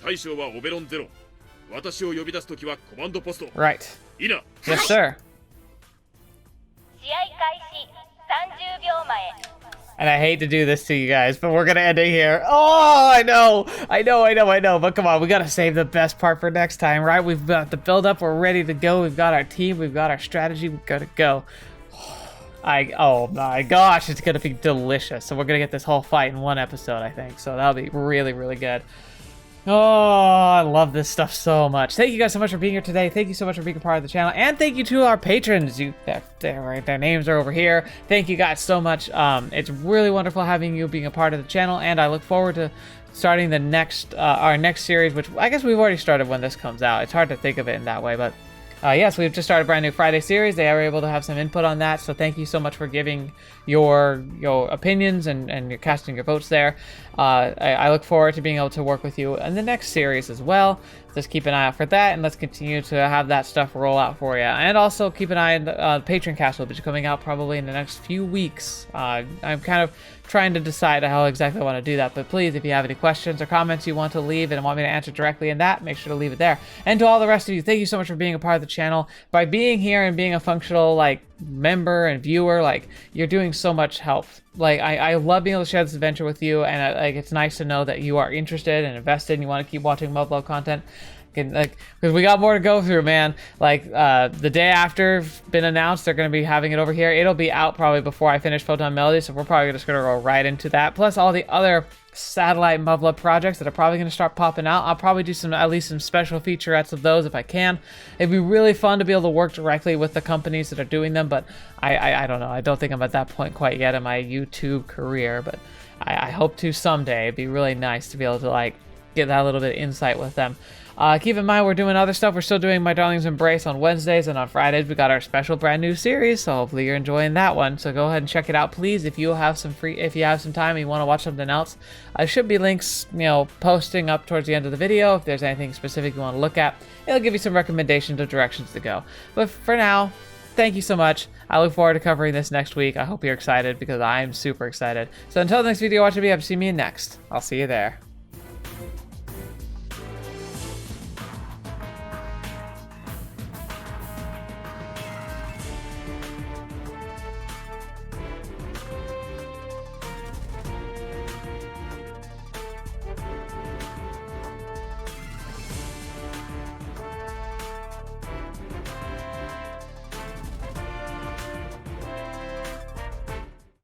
Speaker 3: 大将はオベロンゼロ。私を呼び出すときはコマンドポスト。
Speaker 1: Right.
Speaker 3: いいな。
Speaker 1: Yes, sir.
Speaker 5: 試合開始30秒前。
Speaker 1: And I hate to do this to you guys, but we're gonna end it here. Oh, I know. But come on, we gotta save the best part for next time, right? We've got the build up, we're ready to go. We've got our team, we've got our strategy, we've gotta go. Oh my gosh, it's gonna be delicious. So we're gonna get this whole fight in one episode, I think. So that'll be really, really good. Oh, I love this stuff so much. Thank you guys so much for being here today. Thank you so much for being a part of the channel. And thank you to our patrons. Their names are over here. Thank you guys so much. It's really wonderful having you being a part of the channel. And I look forward to starting the next, our next series, which I guess we've already started when this comes out. It's hard to think of it in that way, but yes, we've just started a brand new Friday series. They were able to have some input on that, so thank you so much for giving your opinions and you're casting your votes there. I look forward to being able to work with you in the next series as well. Just keep an eye out for that, and let's continue to have that stuff roll out for you. And also keep an eye on the Patreon cast will be coming out probably in the next few weeks. I'm kind of trying to decide how exactly I want to do that, but please, if you have any questions or comments you want to leave and want me to answer directly in that, make sure to leave it there. And to all the rest of you, thank you so much for being a part of the channel. By being here and being a functional member and viewer, you're doing so much help. I love being able to share this adventure with you, and it's nice to know that you are interested and invested and you want to keep watching Muv-Luv content. Because we got more to go through, man. The day after been announced, they're going to be having it over here. It'll be out probably before I finish Photonmelodies, so we're probably just going to go right into that. Plus all the other satellite Muv-Luv projects that are probably going to start popping out. I'll probably do at least some special featurettes of those if I can. It'd be really fun to be able to work directly with the companies that are doing them, but I don't know. I don't think I'm at that point quite yet in my YouTube career, but I hope to someday. It'd be really nice to be able to get that little bit of insight with them. Keep in mind, we're doing other stuff. We're still doing My Darling's Embrace on Wednesdays, and on Fridays we got our special brand new series, so hopefully you're enjoying that one. So go ahead and check it out, please. If you have some time and you want to watch something else, there should be links, posting up towards the end of the video. If there's anything specific you want to look at, it'll give you some recommendations of directions to go. But for now, thank you so much. I look forward to covering this next week. I hope you're excited, because I'm super excited. So until the next video, watch it be up. See me next. I'll see you there.